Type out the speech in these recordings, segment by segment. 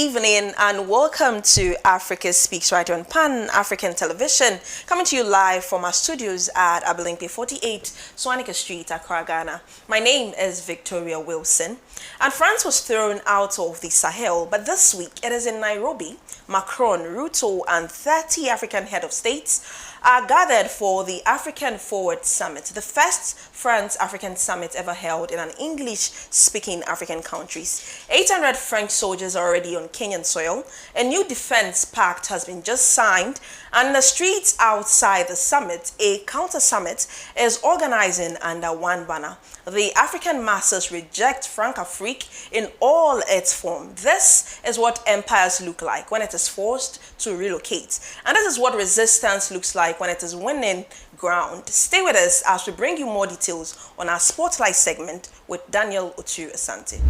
evening and welcome to Africa Speaks right on Pan-African Television, coming to you live from our studios at Abilimpi 48, Swanika Street, Accra, Ghana. My name is Victoria Wilson, and France was thrown out of the Sahel, but this week it is in Nairobi. Macron, Ruto and 30 African head of states are gathered for the African Forward Summit, the first France-African summit ever held in an English-speaking African countries. 800 French soldiers are already on Kenyan soil. A new defense pact has been just signed, and in the streets outside the summit, a counter-summit is organizing under one banner. The African masses reject Afrique in all its forms. This is what empires look like when it is forced to relocate. And this is what resistance looks like when it is winning ground. Stay with us as we bring you more details on our Spotlight segment with Daniel Otu Asante.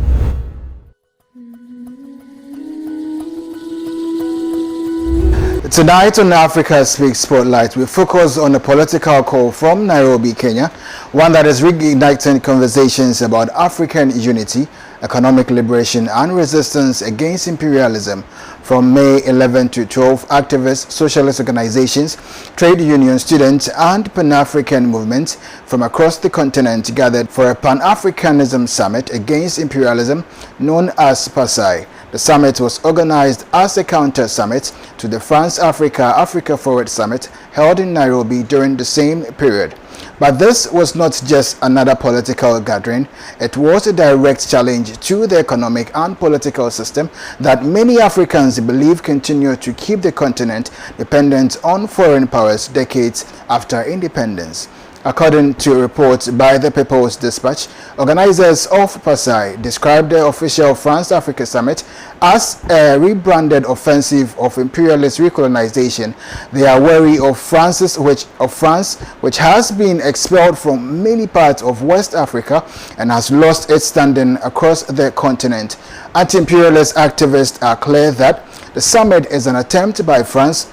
Tonight on Africa Speaks Spotlight, we focus on a political call from Nairobi, Kenya, one that is reigniting conversations about African unity, economic liberation and resistance against imperialism. From May 11 to 12, activists, socialist organizations, trade unions, students and Pan-African movements from across the continent gathered for a Pan-Africanism summit against imperialism known as PASAI. The summit was organized as a counter-summit to the France-Africa Forward Summit held in Nairobi during the same period. But this was not just another political gathering, it was a direct challenge to the economic and political system that many Africans believe continue to keep the continent dependent on foreign powers decades after independence. According to reports by the People's Dispatch, organizers of PASAI described the official France-Africa Summit as a rebranded offensive of imperialist recolonization. They are wary of France, which has been expelled from many parts of West Africa and has lost its standing across the continent. Anti-imperialist activists are clear that the summit is an attempt by France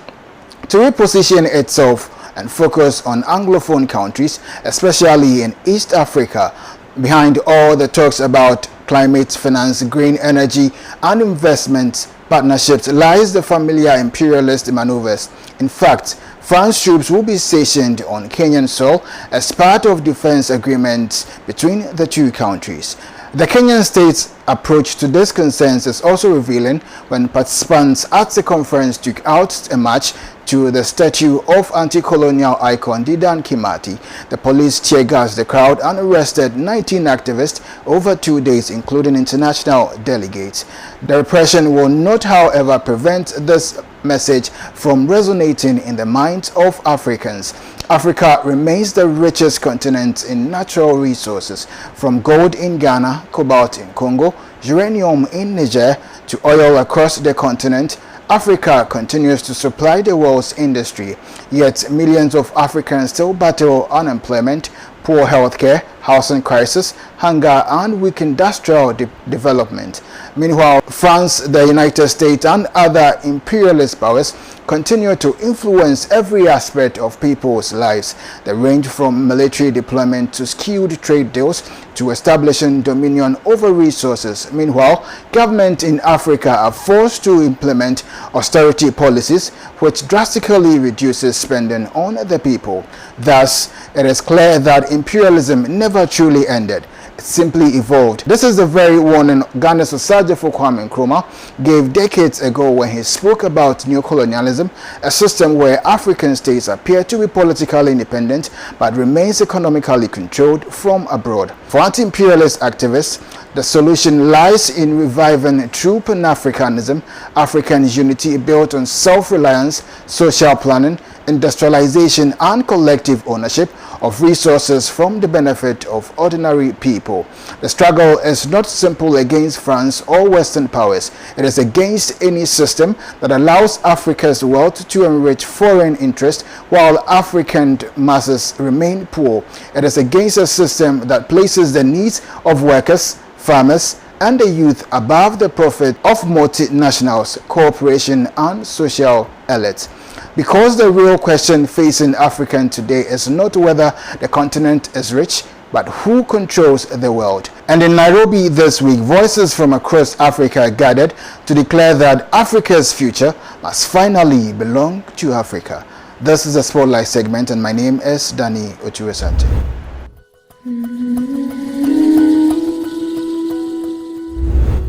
to reposition itself and focus on Anglophone countries, especially in East Africa. Behind all the talks about climate, finance, green energy and investment partnerships lies the familiar imperialist maneuvers. In fact, France troops will be stationed on Kenyan soil as part of defense agreements between the two countries. The Kenyan state's approach to this concerns is also revealing when participants at the conference took out a march to the statue of anti-colonial icon Dedan Kimathi. The police tear gassed the crowd and arrested 19 activists over 2 days, including international delegates. The repression will not, however, prevent this message from resonating in the minds of Africans. Africa remains the richest continent in natural resources, from gold in Ghana, cobalt in Congo, uranium in Niger, to oil across the continent. Africa continues to supply the world's industry, yet millions of Africans still battle unemployment, poor healthcare, housing crisis, hunger and weak industrial development. Meanwhile, France, the United States and other imperialist powers continue to influence every aspect of people's lives. They range from military deployment to skewed trade deals to establishing dominion over resources. Meanwhile, governments in Africa are forced to implement austerity policies which drastically reduces spending on the people. Thus, it is clear that imperialism never truly ended. It simply evolved. This is the very warning Ghana's Osajifo Kwame Nkrumah gave decades ago when he spoke about neocolonialism, a system where African states appear to be politically independent but remains economically controlled from abroad. For anti-imperialist activists, the solution lies in reviving true Pan-Africanism, African unity built on self-reliance, social planning, industrialization and collective ownership of resources from the benefit of ordinary people. The struggle is not simple against France or Western powers. It is against any system that allows Africa's wealth to enrich foreign interests while African masses remain poor. It is against a system that places the needs of workers, farmers, and the youth above the profit of multinationals, corporation, and social elites. Because the real question facing African today is not whether the continent is rich, but who controls the world? And in Nairobi this week, voices from across Africa gathered to declare that Africa's future must finally belong to Africa. This is the Spotlight segment, and my name is Danny Otuesante.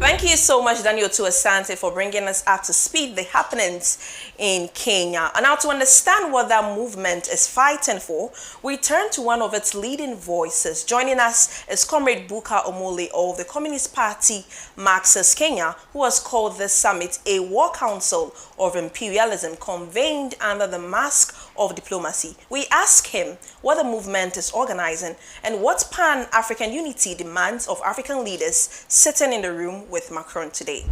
Thank you so much, Daniel Tuasante, for bringing us up to speed the happenings in Kenya. And now to understand what that movement is fighting for, we turn to one of its leading voices. Joining us is Comrade Booker Omole of the Communist Party Marxist Kenya, who has called this summit a war council of imperialism convened under the mask of diplomacy. We ask him what the movement is organizing and what Pan-African unity demands of African leaders sitting in the room with Macron today.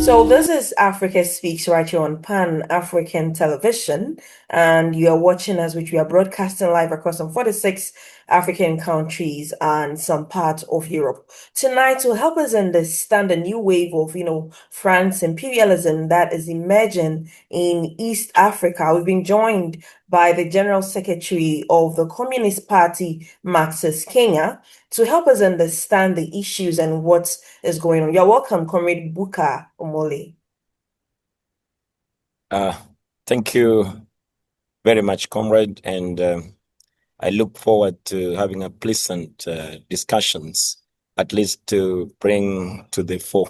So this is Africa Speaks right here on Pan-African Television, and you are watching us, which we are broadcasting live across some 46 African countries and some parts of Europe. Tonight, to help us understand the new wave of, France imperialism that is emerging in East Africa, we've been joined by the General Secretary of the Communist Party Marxist Kenya to help us understand the issues and what is going on. You're welcome, Comrade Booker Omole. Thank you very much, Comrade, and I look forward to having a pleasant discussions, at least to bring to the fore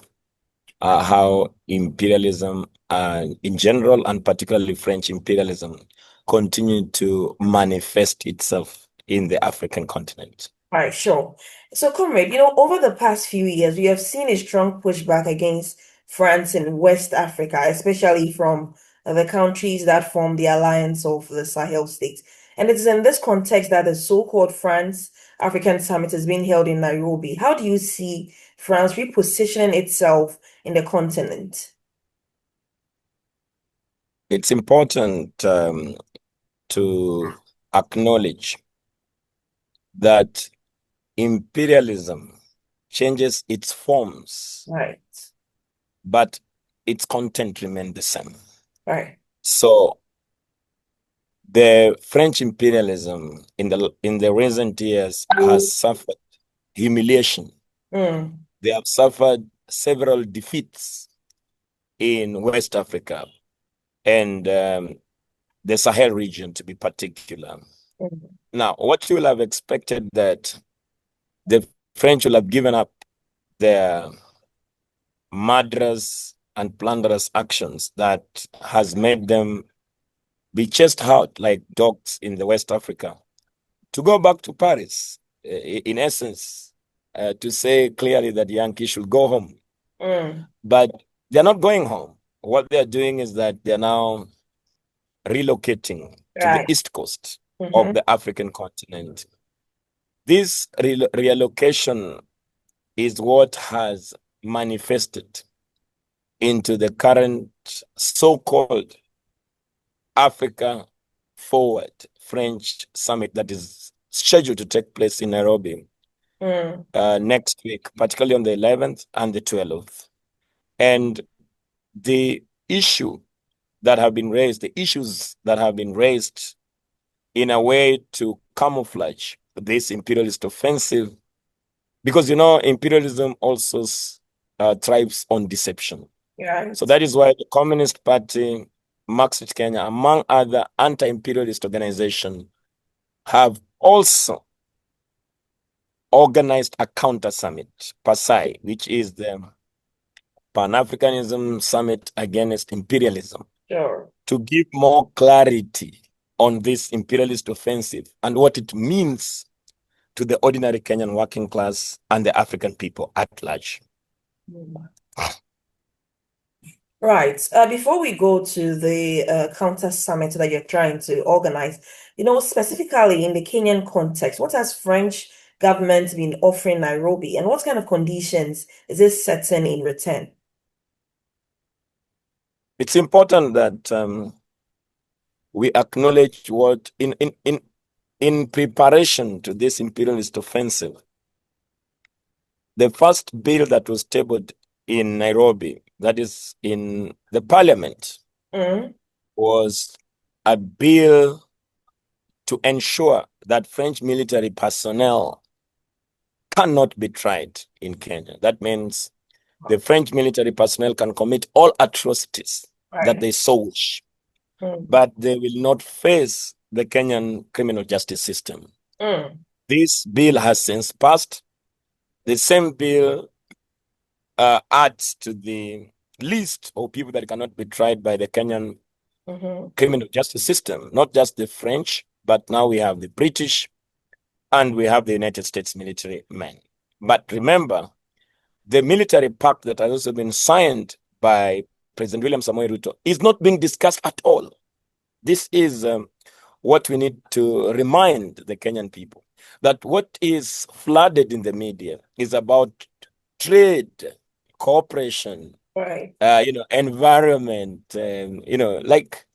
how imperialism in general, and particularly French imperialism, continue to manifest itself in the African continent. All right, sure. So, Comrade, over the past few years, we have seen a strong pushback against France in West Africa, especially from the countries that form the alliance of the Sahel states. And it is in this context that the so-called France-African Summit is being held in Nairobi. How do you see France repositioning itself in the continent? It's important to acknowledge that imperialism changes its forms, Right. but its content remains the same. Right. So the French imperialism in the recent years has suffered humiliation. They have suffered several defeats in West Africa and the Sahel region, to be particular. Now, what you will have expected that the French will have given up their murderous and plunderous actions that has made them be chased out like dogs in the West Africa, to go back to Paris, in essence, to say clearly that the Yankees should go home. But they're not going home. What they're doing is that they're now relocating to the east coast of the African continent. This reallocation is what has manifested into the current so-called Africa Forward French Summit that is scheduled to take place in Nairobi next week, particularly on the 11th and the 12th. And the issues that have been raised in a way to camouflage this imperialist offensive, because imperialism also thrives on deception. Yeah. So that is why the Communist Party Marxist Kenya, among other anti-imperialist organizations, have also organized a counter summit, PASAI, which is the Pan-Africanism Summit Against Imperialism, to give more clarity on this imperialist offensive and what it means to the ordinary Kenyan working class and the African people at large. Right. Before we go to the counter summit that you're trying to organize, specifically in the Kenyan context, what has French government been offering Nairobi, and what kind of conditions is this setting in return? It's important that we acknowledge what in preparation to this imperialist offensive, the first bill that was tabled in Nairobi, that is in the parliament, was a bill to ensure that French military personnel cannot be tried in Kenya. That means the French military personnel can commit all atrocities that they so wish, but they will not face the Kenyan criminal justice system. This bill has since passed. The same bill adds to the list of people that cannot be tried by the Kenyan criminal justice system, not just the French, but now we have the British and we have the United States military men. But remember, the military pact that has also been signed by President William Samoei Ruto is not being discussed at all. This is what we need to remind the Kenyan people, that what is flooded in the media is about trade, cooperation, environment, like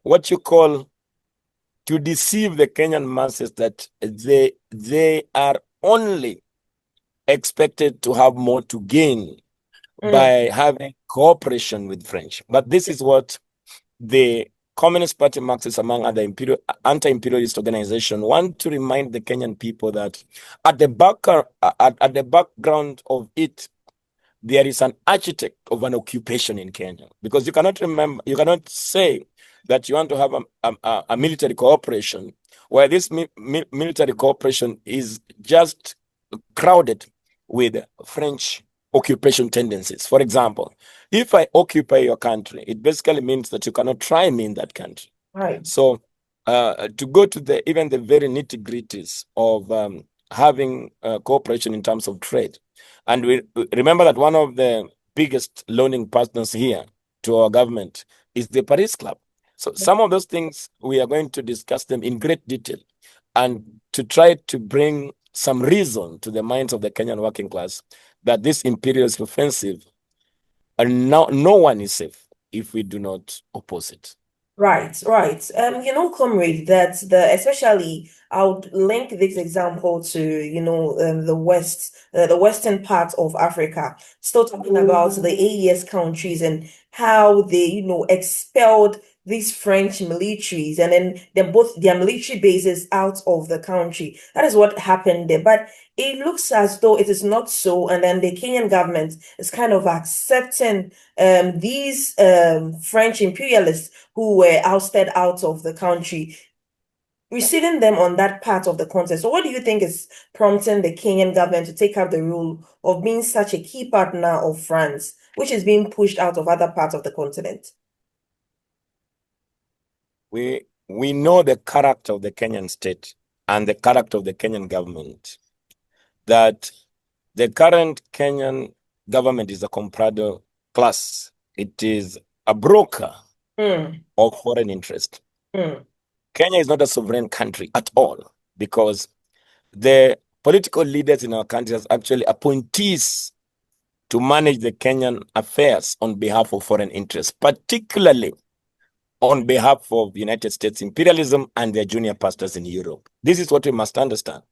what you call to deceive the Kenyan masses that they are only expected to have more to gain by having cooperation with French. But this is what the Communist Party Marxist, among other anti-imperialist organizations, want to remind the Kenyan people that at the background of it, there is an architect of an occupation in Kenya. Because you cannot say that you want to have a military cooperation where this military cooperation is just crowded with French occupation tendencies. For example, if I occupy your country, it basically means that you cannot try me in that country. Right. So to go to even the very nitty-gritties of having cooperation in terms of trade. And we remember that one of the biggest loaning partners here to our government is the Paris Club. So some of those things, we are going to discuss them in great detail and to try to bring some reason to the minds of the Kenyan working class that this imperialist offensive, no one is safe if we do not oppose it. Right. Comrade, that especially I would link this example to, the western part of Africa, still talking about the AES countries and how they, expelled these French militaries and then their military bases out of the country. That is what happened there. But it looks as though it is not so. And then the Kenyan government is kind of accepting these French imperialists who were ousted out of the country, receiving them on that part of the continent. So what do you think is prompting the Kenyan government to take up the role of being such a key partner of France, which is being pushed out of other parts of the continent? We know the character of the Kenyan state and the character of the Kenyan government, that the current Kenyan government is a comprador class. It is a broker of foreign interest. Kenya is not a sovereign country at all, because the political leaders in our country are actually appointees to manage the Kenyan affairs on behalf of foreign interests, particularly on behalf of the United States imperialism and their junior pastors in Europe. This is what we must understand,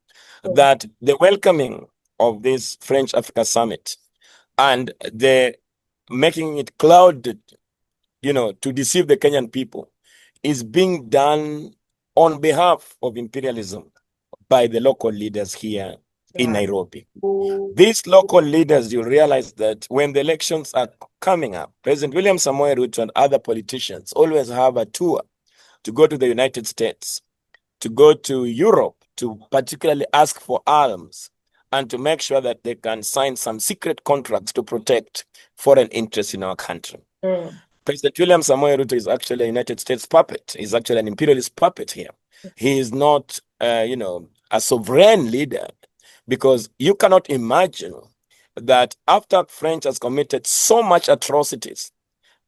that the welcoming of this French Africa summit and the making it clouded, to deceive the Kenyan people is being done on behalf of imperialism by the local leaders here in Nairobi. These local leaders, you realize that when the elections are coming up, President William Samoei Ruto and other politicians always have a tour to go to the United States, to go to Europe, to particularly ask for arms and to make sure that they can sign some secret contracts to protect foreign interests in our country. President William Samoei Ruto is actually a United States puppet. He's actually an imperialist puppet here. He is not, a sovereign leader, because you cannot imagine that after French has committed so much atrocities,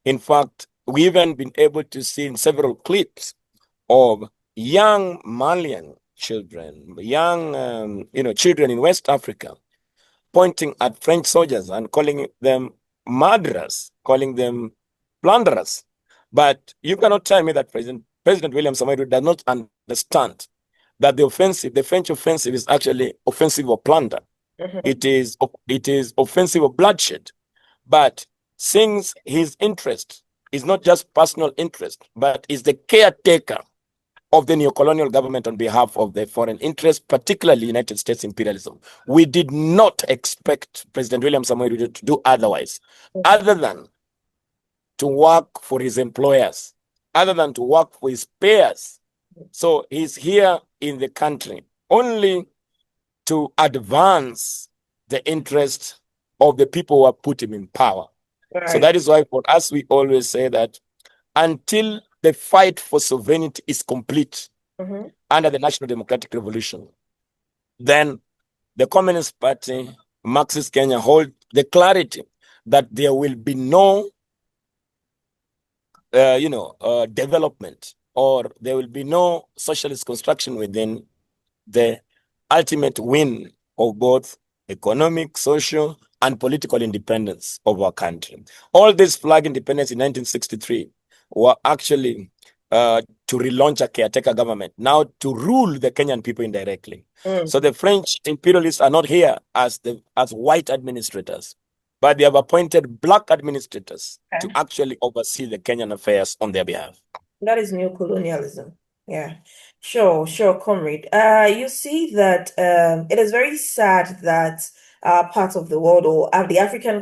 in fact, we've even been able to see in several clips of young Malian children, young, children in West Africa, pointing at French soldiers and calling them murderers, calling them plunderers. But you cannot tell me that President William Samoei Ruto does not understand that the French offensive is actually offensive of plunder. It is offensive of bloodshed. But since his interest is not just personal interest, but is the caretaker of the neocolonial government on behalf of the foreign interests, particularly United States imperialism. We did not expect President William Samoei Ruto to do otherwise, other than to work for his employers, other than to work for his peers. So he's here in the country only to advance the interest of the people who have put him in power. Right. So that is why for us, we always say that until the fight for sovereignty is complete under the National Democratic Revolution, then the Communist Party Marxist Kenya hold the clarity that there will be no development, or there will be no socialist construction within the ultimate win of both economic, social, and political independence of our country. All these flag independence in 1963 were actually to relaunch a caretaker government, now to rule the Kenyan people indirectly. So the French imperialists are not here as white administrators, but they have appointed black administrators to actually oversee the Kenyan affairs on their behalf. That is neocolonialism. Yeah, sure, comrade. You see that it is very sad that parts of the world, or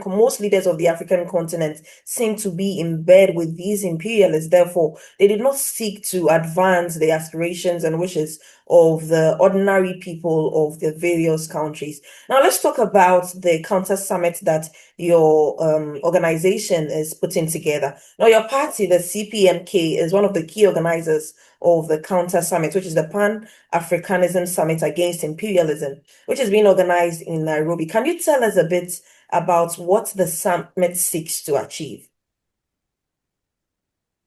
most leaders of the African continent seem to be in bed with these imperialists. Therefore, they did not seek to advance the aspirations and wishes of the ordinary people of the various countries. Now, let's talk about the counter summit that your organization is putting together. Now, your party, the CPMK, is one of the key organizers of the counter summit, which is the Pan-Africanism Summit Against Imperialism, which is being organized in Nairobi. Can you tell us a bit about what the summit seeks to achieve?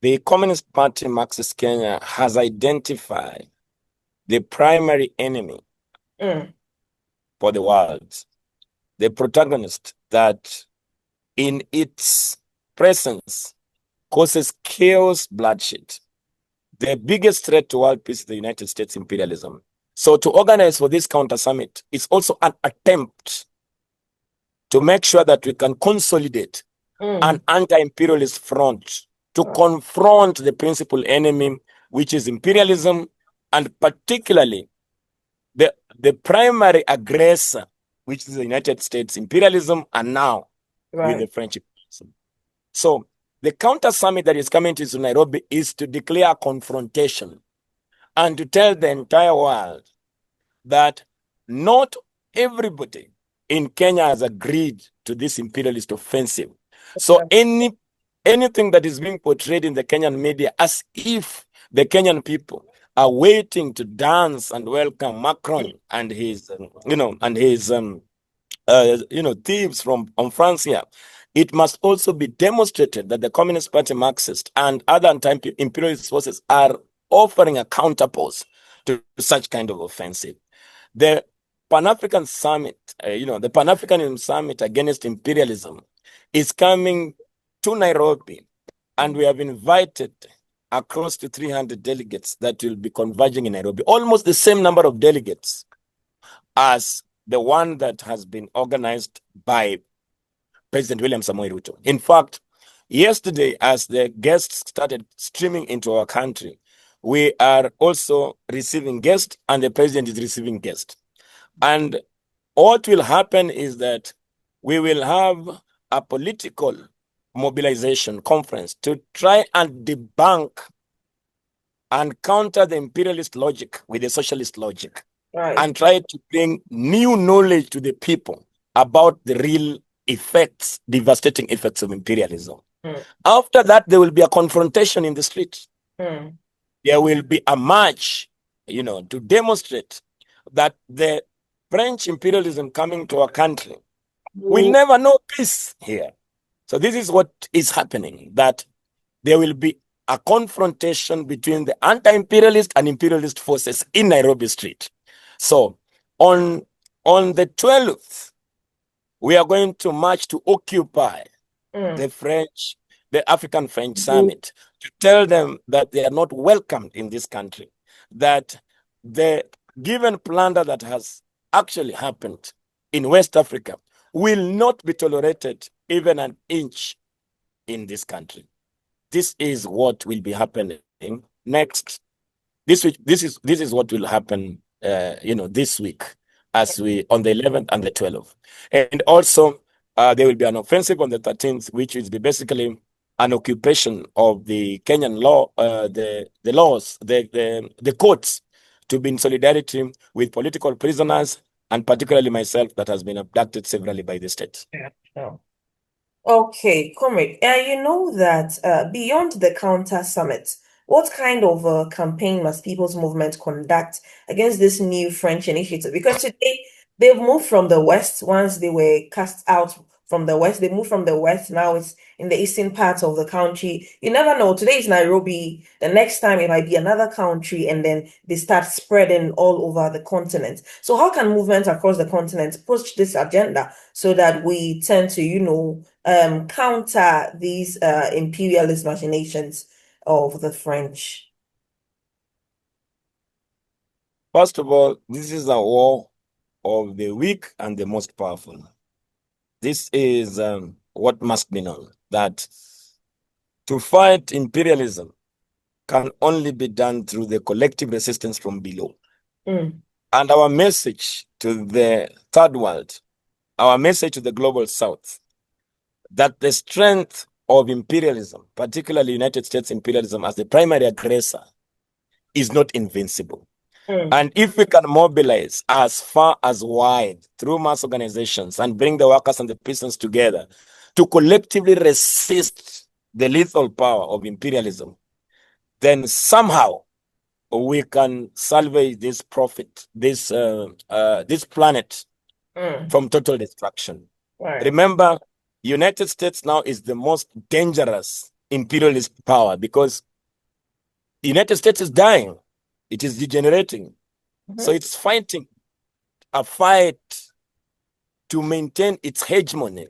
The Communist Party Marxist Kenya has identified the primary enemy for the world, the protagonist that in its presence causes chaos, bloodshed. The biggest threat to world peace is the United States imperialism. So to organize for this counter summit is also an attempt to make sure that we can consolidate an anti-imperialist front to confront the principal enemy, which is imperialism, and particularly the primary aggressor, which is the United States imperialism, and now with the French imperialism. So the counter summit that is coming to Nairobi is to declare confrontation and to tell the entire world that not everybody in Kenya has agreed to this imperialist offensive. So anything that is being portrayed in the Kenyan media as if the Kenyan people are waiting to dance and welcome Macron and his thieves from France here, it must also be demonstrated that the Communist Party Marxist and other anti-imperialist forces are offering a counterpose to such kind of offensive. The Pan-African Summit, the Pan-Africanism Summit against imperialism is coming to Nairobi, and we have invited across to 300 delegates that will be converging in Nairobi, almost the same number of delegates as the one that has been organized by President William Samoei Ruto. In fact, yesterday, as the guests started streaming into our country, we are also receiving guests, and the president is receiving guests. And what will happen is that we will have a political mobilization conference to try and debunk and counter the imperialist logic with the socialist logic, and try to bring new knowledge to the people about the real effects, devastating effects of imperialism. After that, there will be a confrontation in the street. There will be a march, to demonstrate that the French imperialism coming to our country will never know peace here. So this is what is happening, that there will be a confrontation between the anti-imperialist and imperialist forces in Nairobi street. So on the 12th, we are going to march to occupy the African French Summit, to tell them that they are not welcomed in this country, that the given plunder that has actually happened in West Africa will not be tolerated even an inch in this country. this is what will be happening next. This is what will happen, this week, as we on the 11th and the 12th, and also there will be an offensive on the 13th, which is basically an occupation of the Kenyan law, the laws, the courts, to be in solidarity with political prisoners, and particularly myself, that has been abducted severally by the state. Yeah. Okay, Comrade, you know that beyond the counter summit, what kind of a campaign must People's Movement conduct against this new French initiative? Because today they've moved from the West. Once they were cast out from the West, they moved from the West. Now it's in the eastern part of the country. You never know. Today is Nairobi. The next time it might be another country, and then they start spreading all over the continent. So how can movements across the continent push this agenda so that we tend to, counter these imperialist machinations of the French? First of all, this is a war of the weak and the most powerful. This is what must be known, that to fight imperialism can only be done through the collective resistance from below. And our message to the third world, our message to the global south, that the strength of imperialism, particularly United States imperialism as the primary aggressor, is not invincible. And if we can mobilize as far as wide through mass organizations and bring the workers and the peasants together to collectively resist the lethal power of imperialism, then somehow we can salvage this this planet from total destruction. Right. Remember, United States now is the most dangerous imperialist power because the United States is dying. It is degenerating. So it's fighting a fight to maintain its hegemony.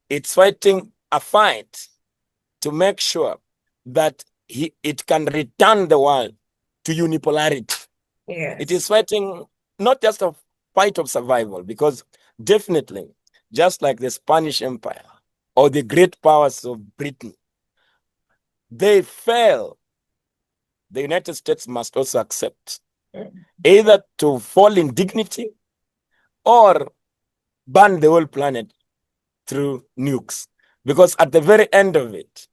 It's fighting a fight to make sure that it can return the world to unipolarity. Yes. It is fighting not just a fight of survival, because definitely, just like the Spanish Empire or the great powers of Britain, they fell. The United States must also accept either to fall in dignity or burn the whole planet through nukes. Because at the very end of it,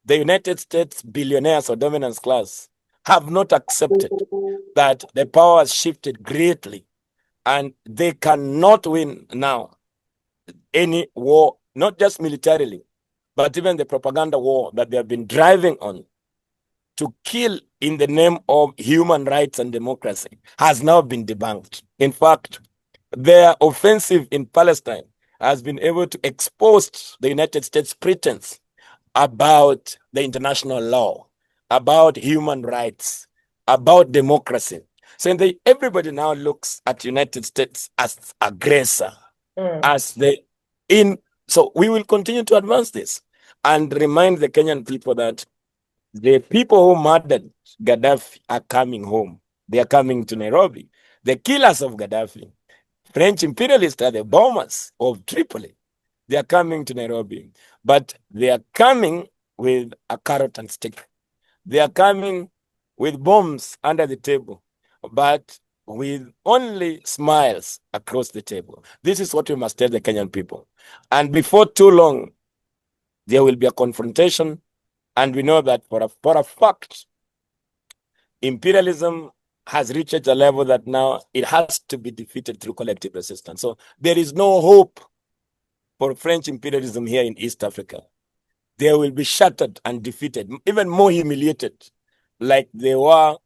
the United States billionaires or dominance class have not accepted that the power has shifted greatly and they cannot win now any war, not just militarily, but even the propaganda war that they have been driving on to kill in the name of human rights and democracy has now been debunked. In fact, their offensive in Palestine has been able to expose the United States pretense about the international law, about human rights, about democracy. So everybody now looks at United States as aggressor, so we will continue to advance this and remind the Kenyan people that the people who murdered Gaddafi are coming home. They are coming to Nairobi. The killers of Gaddafi, French imperialists, are the bombers of Tripoli. They are coming to Nairobi, but they are coming with a carrot and stick. They are coming with bombs under the table, but with only smiles across the table. This is what we must tell the Kenyan people. And before too long, there will be a confrontation. And we know that for a fact, imperialism has reached a level that now it has to be defeated through collective resistance. So there is no hope for French imperialism here in East Africa. They will be shattered and defeated, even more humiliated, like they were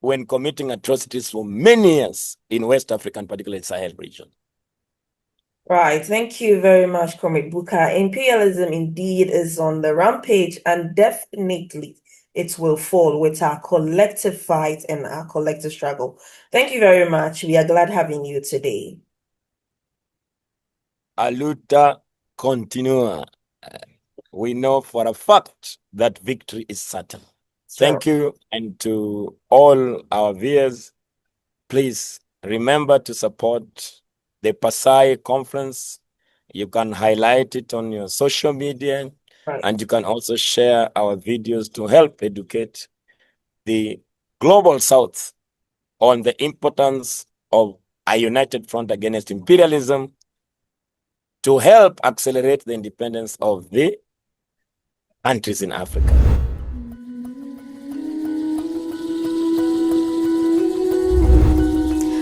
when committing atrocities for many years in West Africa, and particularly Sahel region. Right. Thank you very much, Comrade Booker. Imperialism indeed is on the rampage, and definitely it will fall with our collective fight and our collective struggle. Thank you very much. We are glad having you today. A luta continua. We know for a fact that victory is certain. Sure. Thank you. And to all our viewers, please remember to support the PASAI conference. You can highlight it on your social media. And you can also share our videos to help educate the global South on the importance of a united front against imperialism to help accelerate the independence of the countries in Africa.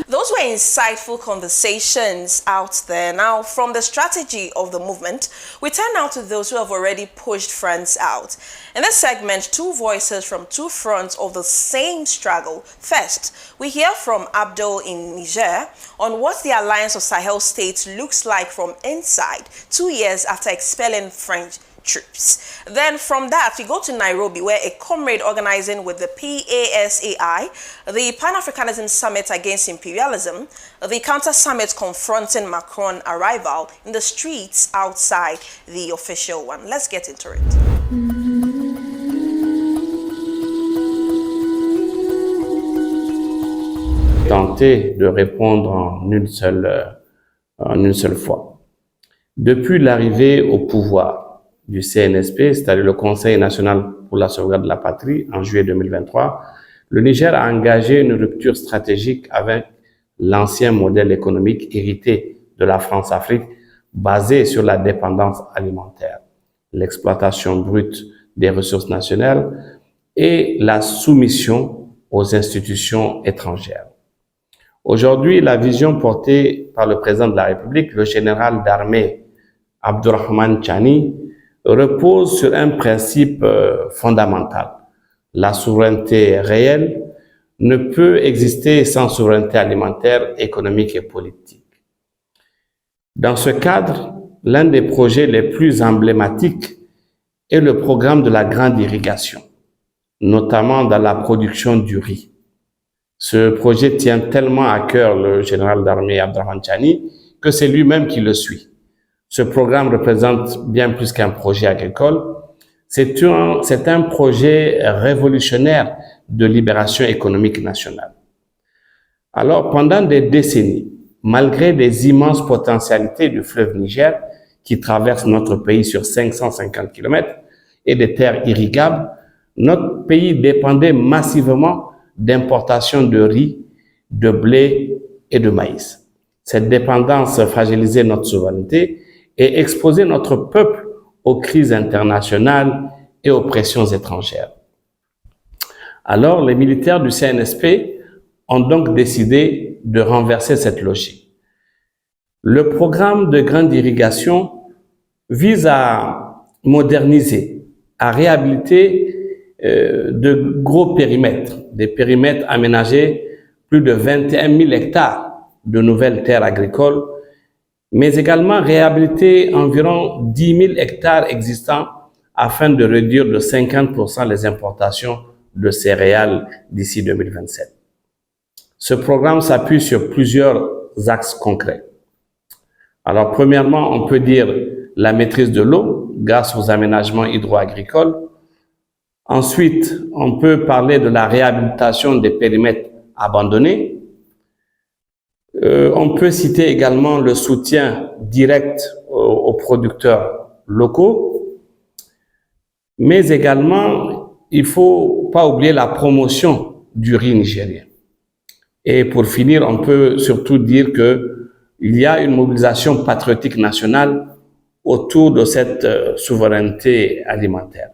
Those were insightful conversations out there. Now, from the strategy of the movement, we turn now to those who have already pushed fronts out. In this segment, two voices from two fronts of the same struggle. First, we hear from Abdul in Niger on what the alliance of Sahel states looks like from inside 2 years after expelling French troops. Then from that, we go to Nairobi, where a comrade organizing with the PASAI, the Pan-Africanism Summit Against Imperialism, the counter-summit confronting Macron arrival in the streets outside the official one. Let's get into it. Tenter de répondre en une seule fois. Depuis l'arrivée au pouvoir du CNSP, c'est-à-dire le Conseil national pour la sauvegarde de la patrie, en juillet 2023, le Niger a engagé une rupture stratégique avec l'ancien modèle économique hérité de la France-Afrique, basé sur la dépendance alimentaire, l'exploitation brute des ressources nationales et la soumission aux institutions étrangères. Aujourd'hui, la vision portée par le président de la République, le général d'armée Abdourahmane Chani, repose sur un principe fondamental. La souveraineté réelle ne peut exister sans souveraineté alimentaire, économique et politique. Dans ce cadre, l'un des projets les plus emblématiques est le programme de la grande irrigation, notamment dans la production du riz. Ce projet tient tellement à cœur le général d'armée Abdourahmane Chani que c'est lui-même qui le suit. Ce programme représente bien plus qu'un projet agricole. C'est un projet révolutionnaire de libération économique nationale. Alors, pendant des décennies, malgré les immenses potentialités du fleuve Niger, qui traverse notre pays sur 550 km, et des terres irrigables, notre pays dépendait massivement d'importations de riz, de blé et de maïs. Cette dépendance fragilisait notre souveraineté et exposer notre peuple aux crises internationales et aux pressions étrangères. Alors, les militaires du CNSP ont donc décidé de renverser cette logique. Le programme de grande irrigation vise à moderniser, à réhabiliter de gros périmètres, des périmètres aménagés, plus de 21 000 hectares de nouvelles terres agricoles, mais également réhabiliter environ 10 000 hectares existants afin de réduire de 50% les importations de céréales d'ici 2027. Ce programme s'appuie sur plusieurs axes concrets. Alors, premièrement, on peut dire la maîtrise de l'eau grâce aux aménagements hydro-agricoles. Ensuite, on peut parler de la réhabilitation des périmètres abandonnés. On peut citer également le soutien direct aux producteurs locaux, mais également, il ne faut pas oublier la promotion du riz nigérien. Et pour finir, on peut surtout dire qu'il y a une mobilisation patriotique nationale autour de cette souveraineté alimentaire.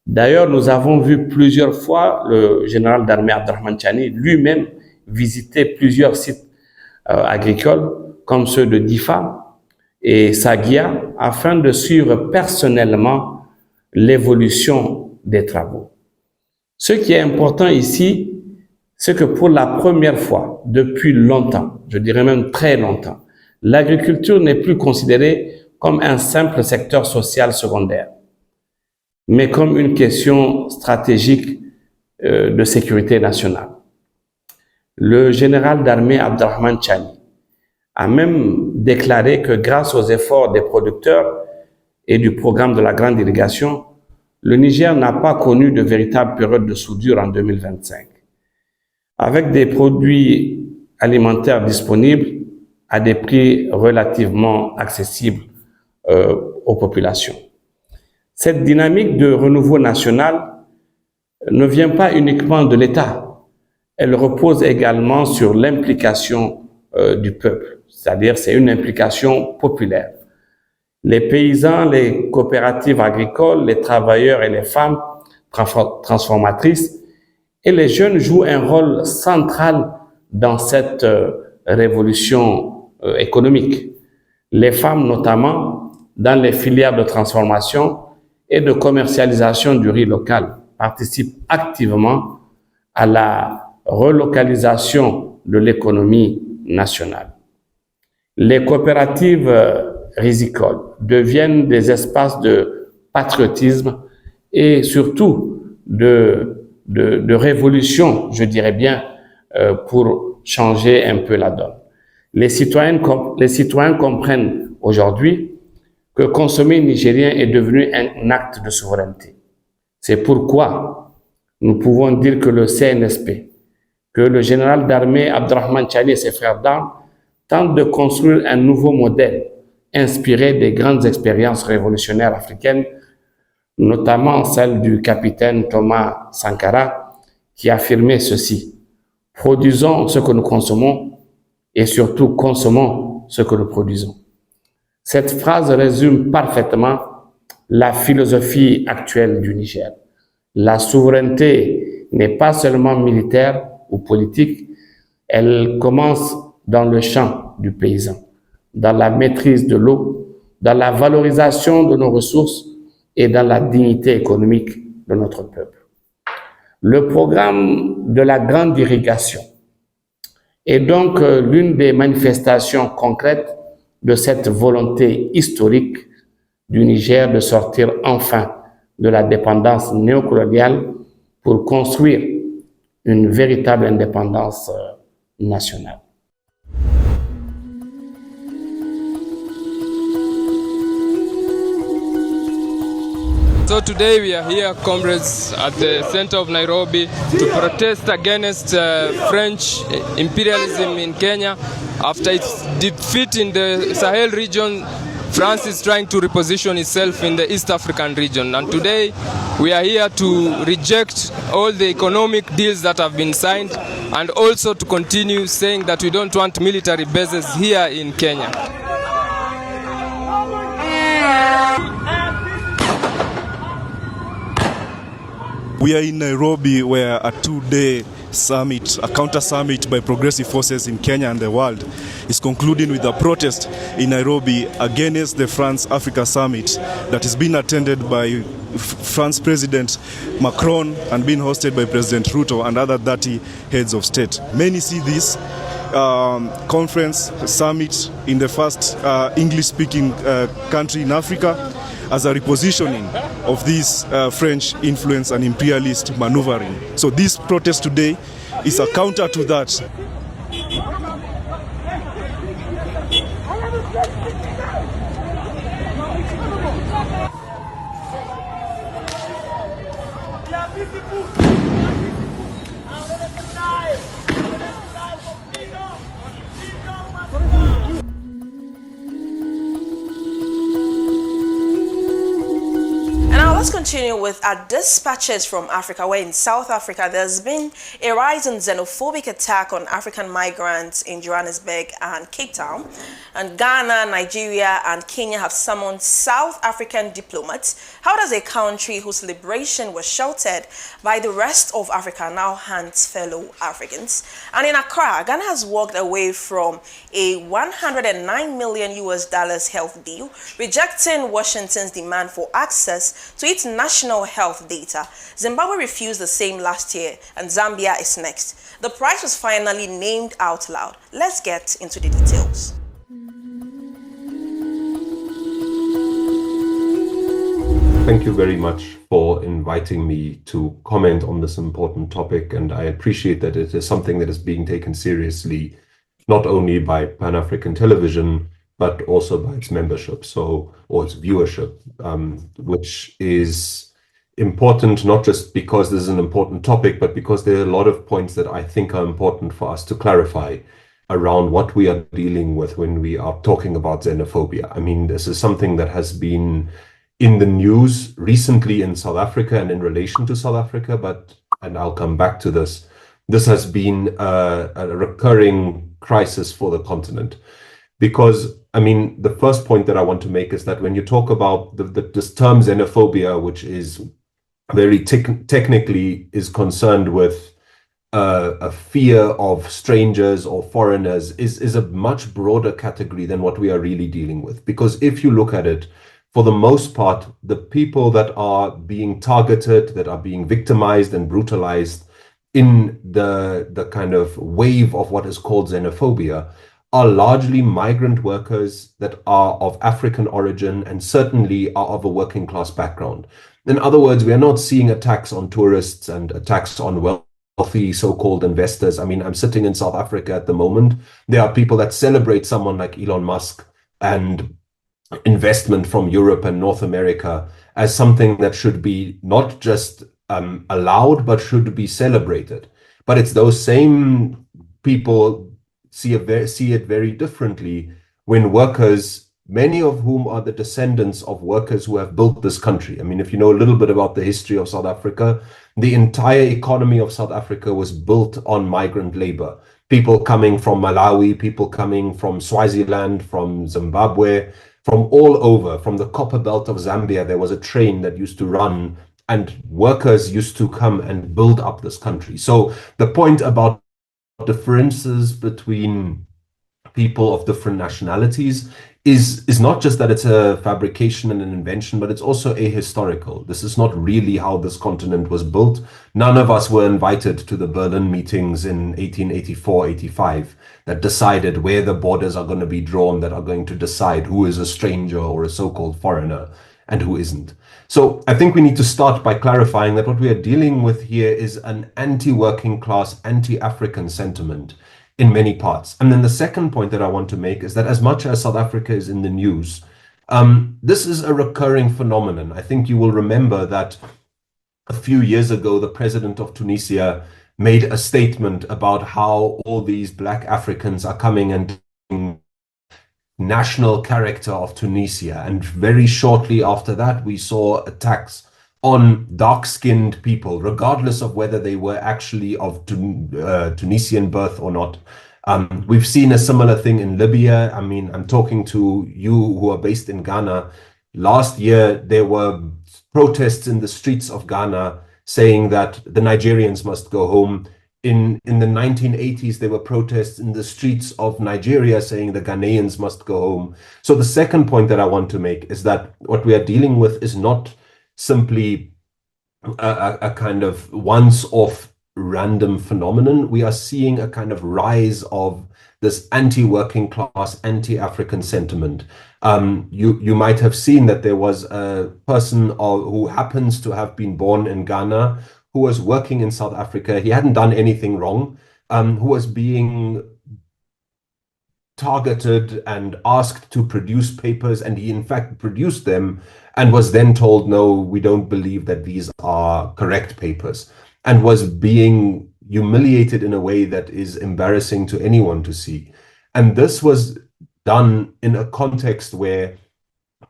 D'ailleurs, nous avons vu plusieurs fois le général d'armée Abdourahmane Chani lui-même visiter plusieurs sites agricoles comme ceux de Difa et Sagia afin de suivre personnellement l'évolution des travaux. Ce qui est important ici, c'est que pour la première fois depuis longtemps, je dirais même très longtemps, l'agriculture n'est plus considérée comme un simple secteur social secondaire, mais comme une question stratégique de sécurité nationale. Le général d'armée Abdourahmane Chani a même déclaré que grâce aux efforts des producteurs et du programme de la grande irrigation, le Niger n'a pas connu de véritable période de soudure en 2025. Avec des produits alimentaires disponibles à des prix relativement accessibles aux populations. Cette dynamique de renouveau national ne vient pas uniquement de l'État. Elle repose également sur l'implication du peuple, c'est-à-dire c'est une implication populaire. Les paysans, les coopératives agricoles, les travailleurs et les femmes transformatrices et les jeunes jouent un rôle central dans cette révolution économique. Les femmes notamment dans les filières de transformation et de commercialisation du riz local participent activement à la relocalisation de l'économie nationale. Les coopératives rizicoles deviennent des espaces de patriotisme et surtout de révolution, je dirais bien, pour changer un peu la donne. Les citoyens comprennent aujourd'hui que consommer nigérien est devenu un acte de souveraineté. C'est pourquoi nous pouvons dire que le CNSP, que le général d'armée Abdurrahman Chani et ses frères d'armes tentent de construire un nouveau modèle inspiré des grandes expériences révolutionnaires africaines, notamment celle du capitaine Thomas Sankara, qui affirmait ceci: produisons ce que nous consommons et surtout consommons ce que nous produisons. Cette phrase résume parfaitement la philosophie actuelle du Niger. La souveraineté n'est pas seulement militaire ou politique, elle commence dans le champ du paysan, dans la maîtrise de l'eau, dans la valorisation de nos ressources et dans la dignité économique de notre peuple. Le programme de la grande irrigation est donc l'une des manifestations concrètes de cette volonté historique du Niger de sortir enfin de la dépendance néocoloniale pour construire une véritable indépendance nationale. So today we are here, comrades, at the center of Nairobi to protest against French imperialism in Kenya. After its defeat in the Sahel region, France is trying to reposition itself in the East African region. And today we are here to reject all the economic deals that have been signed and also to continue saying that we don't want military bases here in Kenya. We are in Nairobi, where a two-day summit, a counter-summit by progressive forces in Kenya and the world, is concluding with a protest in Nairobi against the France-Africa summit that is being attended by France President Macron and being hosted by President Ruto and other 30 heads of state. Many see this conference summit in the first English-speaking country in Africa as a repositioning of this French influence and imperialist maneuvering. So this protest today is a counter to that. Let's continue with our dispatches from Africa, where in South Africa there's been a rise in xenophobic attack on African migrants in Johannesburg and Cape Town. And Ghana, Nigeria and Kenya have summoned South African diplomats. How does a country whose liberation was sheltered by the rest of Africa now hunt fellow Africans? And in Accra, Ghana has walked away from a $109 million health deal, rejecting Washington's demand for access to its national health data. Zimbabwe refused the same last year, and Zambia is next. The price was finally named out loud. Let's get into the details. Thank you very much for inviting me to comment on this important topic, and I appreciate that it is something that is being taken seriously, not only by Pan-African Television, but also by its membership, or its viewership, which is important not just because this is an important topic, but because there are a lot of points that I think are important for us to clarify around what we are dealing with when we are talking about xenophobia. I mean, this is something that has been in the news recently in South Africa and in relation to South Africa, and I'll come back to this, this has been a recurring crisis for the continent. Because, I mean, the first point that I want to make is that when you talk about this term xenophobia, which is very technically is concerned with a fear of strangers or foreigners, is a much broader category than what we are really dealing with. Because if you look at it, for the most part, the people that are being targeted, that are being victimized and brutalized in the kind of wave of what is called xenophobia are largely migrant workers that are of African origin and certainly are of a working class background. In other words, we are not seeing attacks on tourists and attacks on wealthy so-called investors. I mean, I'm sitting in South Africa at the moment. There are people that celebrate someone like Elon Musk and investment from Europe and North America as something that should be not just allowed, but should be celebrated. But it's those same people see it very differently when workers, many of whom are the descendants of workers who have built this country. I mean, if you know a little bit about the history of South Africa, the entire economy of South Africa was built on migrant labor. People coming from Malawi, people coming from Swaziland, from Zimbabwe, from all over, from the copper belt of Zambia. There was a train that used to run and workers used to come and build up this country. So the point about differences between people of different nationalities is not just that it's a fabrication and an invention, but it's also ahistorical. This is not really how this continent was built. None of us were invited to the Berlin meetings in 1884, 85 that decided where the borders are going to be drawn, that are going to decide who is a stranger or a so-called foreigner and who isn't. So I think we need to start by clarifying that what we are dealing with here is an anti-working class, anti-African sentiment in many parts. And then the second point that I want to make is that as much as South Africa is in the news, this is a recurring phenomenon. I think you will remember that a few years ago, the president of Tunisia made a statement about how all these Black Africans are coming and national character of Tunisia. And very shortly after that, we saw attacks on dark-skinned people, regardless of whether they were actually of Tunisian birth or not. We've seen a similar thing in Libya. I mean, I'm talking to you who are based in Ghana. Last year, there were protests in the streets of Ghana saying that the Nigerians must go home. In the 1980s, there were protests in the streets of Nigeria saying the Ghanaians must go home. So the second point that I want to make is that what we are dealing with is not simply a kind of once-off random phenomenon. We are seeing a kind of rise of this anti-working class, anti-African sentiment. You might have seen that there was a person who happens to have been born in Ghana who was working in South Africa. He hadn't done anything wrong, who was being targeted and asked to produce papers, and he in fact produced them and was then told, no, we don't believe that these are correct papers, and was being humiliated in a way that is embarrassing to anyone to see. And this was done in a context where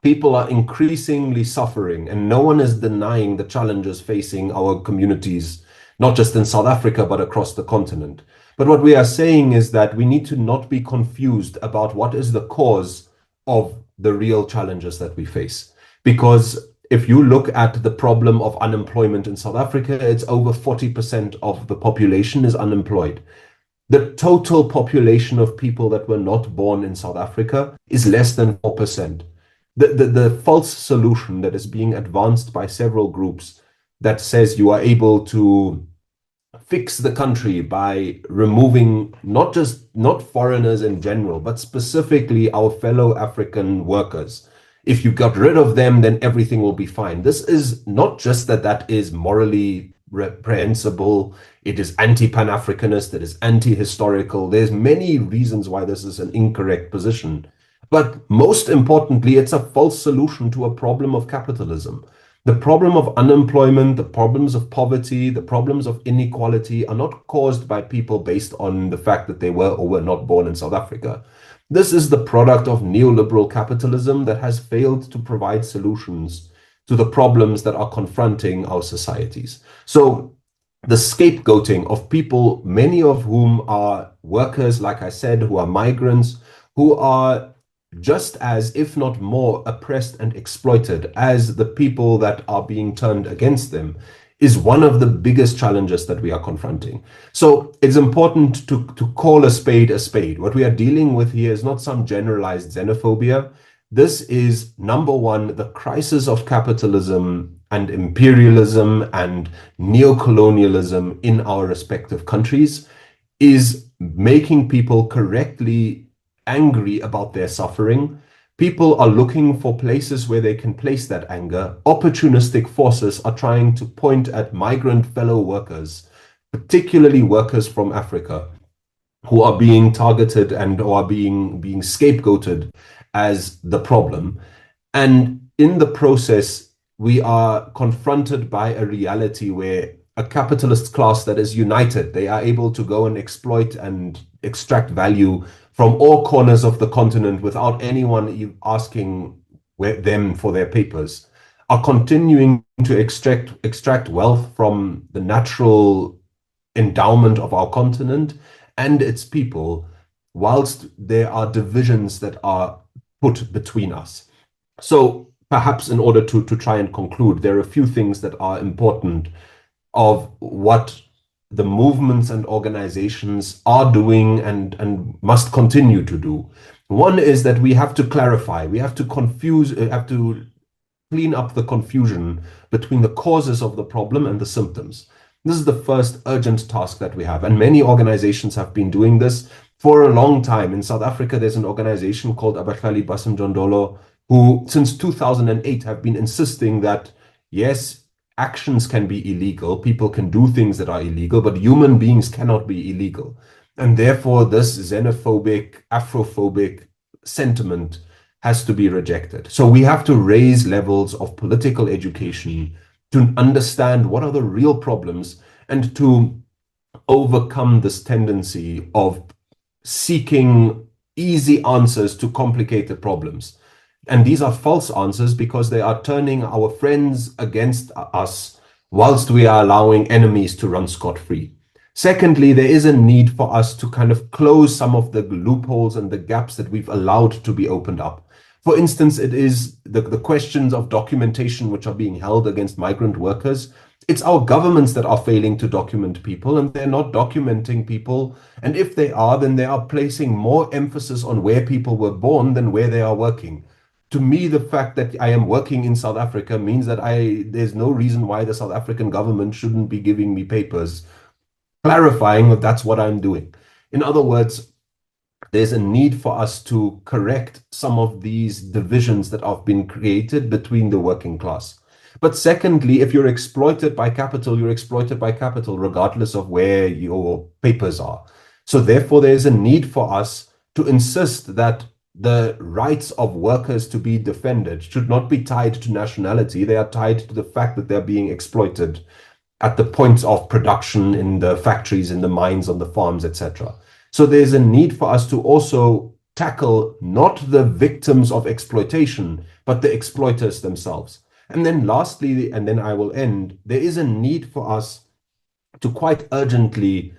people are increasingly suffering, and no one is denying the challenges facing our communities, not just in South Africa, but across the continent. But what we are saying is that we need to not be confused about what is the cause of the real challenges that we face. Because if you look at the problem of unemployment in South Africa, it's over 40% of the population is unemployed. The total population of people that were not born in South Africa is less than 4%. The false solution that is being advanced by several groups that says you are able to fix the country by removing not foreigners in general, but specifically our fellow African workers. If you got rid of them, then everything will be fine. This is not just that is morally reprehensible, it is anti-Pan-Africanist, it is anti-historical. There's many reasons why this is an incorrect position. But most importantly, it's a false solution to a problem of capitalism. The problem of unemployment, the problems of poverty, the problems of inequality are not caused by people based on the fact that they were or were not born in South Africa. This is the product of neoliberal capitalism that has failed to provide solutions to the problems that are confronting our societies. So the scapegoating of people, many of whom are workers, like I said, who are migrants, who are just as, if not more, oppressed and exploited as the people that are being turned against them, is one of the biggest challenges that we are confronting. So it's important to call a spade a spade. What we are dealing with here is not some generalized xenophobia. This is, number one, the crisis of capitalism and imperialism and neocolonialism in our respective countries is making people correctly angry about their suffering. People are looking for places where they can place that anger. Opportunistic forces are trying to point at migrant fellow workers, particularly workers from Africa, who are being targeted and or are being scapegoated as the problem. And in the process, we are confronted by a reality where a capitalist class that is united, they are able to go and exploit and extract value from all corners of the continent without anyone asking them for their papers, are continuing to extract wealth from the natural endowment of our continent and its people, whilst there are divisions that are put between us. So perhaps in order to try and conclude, there are a few things that are important of what the movements and organizations are doing and must continue to do. One is that we have to clarify, we have to clean up the confusion between the causes of the problem and the symptoms. This is the first urgent task that we have, and many organizations have been doing this for a long time. In South Africa, there's an organization called Abahlali Basimjondolo, who since 2008 have been insisting that, yes, actions can be illegal, people can do things that are illegal, but human beings cannot be illegal. And therefore, this xenophobic, Afrophobic sentiment has to be rejected. So we have to raise levels of political education to understand what are the real problems and to overcome this tendency of seeking easy answers to complicated problems. And these are false answers because they are turning our friends against us whilst we are allowing enemies to run scot-free. Secondly, there is a need for us to kind of close some of the loopholes and the gaps that we've allowed to be opened up. For instance, it is the questions of documentation which are being held against migrant workers. It's our governments that are failing to document people, and they're not documenting people. And if they are, then they are placing more emphasis on where people were born than where they are working. To me, the fact that I am working in South Africa means that there's no reason why the South African government shouldn't be giving me papers clarifying that that's what I'm doing. In other words, there's a need for us to correct some of these divisions that have been created between the working class. But secondly, if you're exploited by capital, you're exploited by capital, regardless of where your papers are. So therefore, there's a need for us to insist that the rights of workers to be defended should not be tied to nationality. They are tied to the fact that they're being exploited at the points of production in the factories, in the mines, on the farms, etc. So there's a need for us to also tackle not the victims of exploitation, but the exploiters themselves. And then lastly, and then I will end, there is a need for us to quite urgently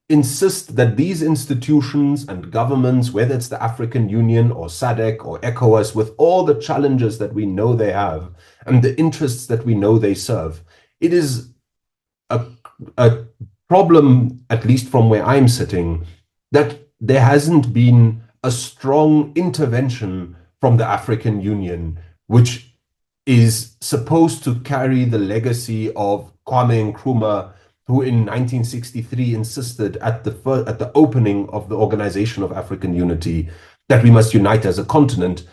insist that these institutions and governments, whether it's the African Union or SADC or ECOWAS, with all the challenges that we know they have and the interests that we know they serve, it is a problem, at least from where I'm sitting, that there hasn't been a strong intervention from the African Union, which is supposed to carry the legacy of Kwame Nkrumah, who in 1963 insisted at the opening of the Organization of African Unity that we must unite as a continent.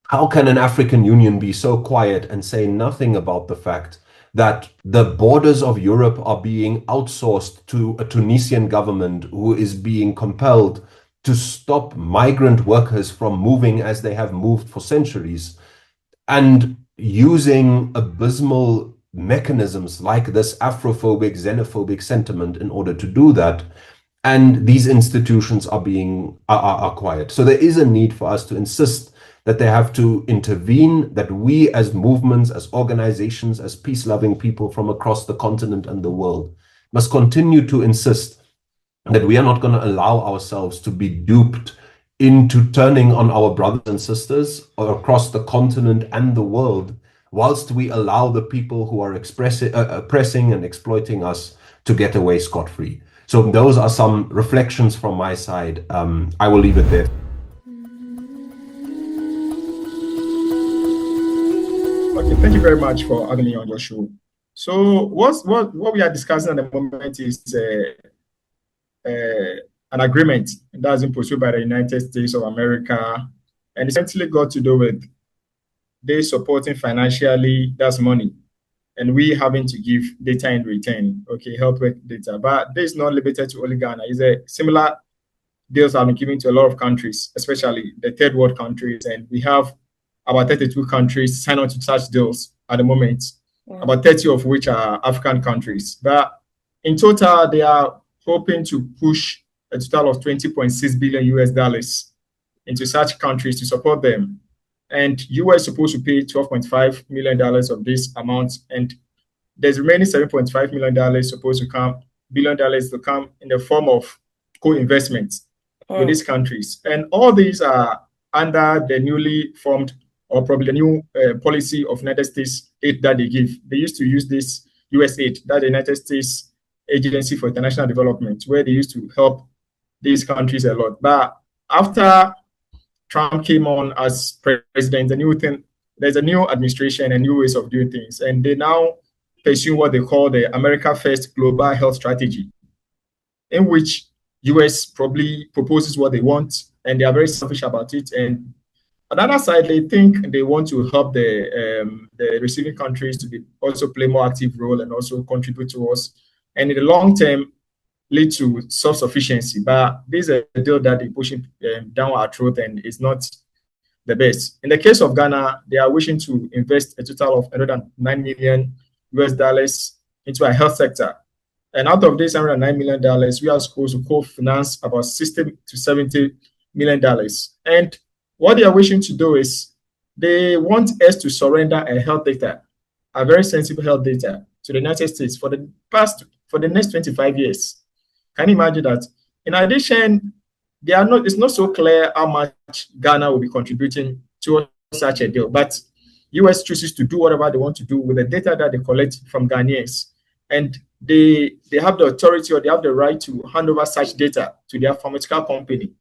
How can an African Union be so quiet and say nothing about the fact that the borders of Europe are being outsourced to a Tunisian government who is being compelled to stop migrant workers from moving as they have moved for centuries, and using abysmal mechanisms like this Afrophobic, xenophobic sentiment in order to do that, and these institutions are quiet. So there is a need for us to insist that they have to intervene, that we as movements, as organizations, as peace-loving people from across the continent and the world must continue to insist that we are not going to allow ourselves to be duped into turning on our brothers and sisters across the continent and the world, whilst we allow the people who are oppressing and exploiting us to get away scot-free. So those are some reflections from my side. I will leave it there. Okay, thank you very much for having me on your show. So what we are discussing at the moment is an agreement that has been pursued by the United States of America, and essentially got to do with they supporting financially, that's money, and we having to give data in return, okay, help with data. But this is not limited to only Ghana. It's a similar deals have been given to a lot of countries, especially the third world countries, and we have about 32 countries sign on to such deals at the moment, about 30 of which are African countries. But in total, they are hoping to push a total of $20.6 billion US into such countries to support them. And US is supposed to pay $12.5 million of this amount, and there's remaining $7.5 million supposed to come, billion dollars to come in the form of co-investments with these countries. And all these are under the newly formed, or probably the new policy of United States aid that they give. They used to use this US aid, that the United States Agency for International Development, where they used to help these countries a lot. But after Trump came on as president, there's a new administration and new ways of doing things. And they now pursue what they call the America First Global Health Strategy, in which US probably proposes what they want, and they are very selfish about it. And on the other side, they think they want to help the receiving countries to also play more active role and also contribute to us, and in the long term lead to self-sufficiency. But this is a deal that they're pushing down our throat, and it's not the best. In the case of Ghana, they are wishing to invest a total of $109 million US into a health sector. And out of this $109 million, we are supposed to co-finance about $60 to $70 million. And what they are wishing to do is they want us to surrender a health data, a very sensitive health data, to the United States for the next 25 years. Can you imagine that? In addition, it's not so clear how much Ghana will be contributing to such a deal, but US chooses to do whatever they want to do with the data that they collect from Ghanaians. And they have the authority, or they have the right to hand over such data to their pharmaceutical company,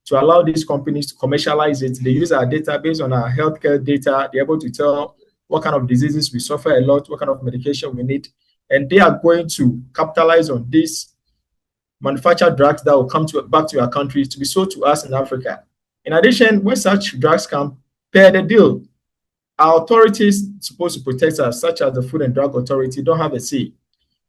to allow these companies to commercialize it. They use our data based on our healthcare data. They're able to tell what kind of diseases we suffer a lot, what kind of medication we need. And they are going to capitalize on these manufactured drugs that will come back to our country to be sold to us in Africa. In addition, when such drugs come, per the deal, our authorities supposed to protect us, such as the Food and Drug Authority, don't have a say.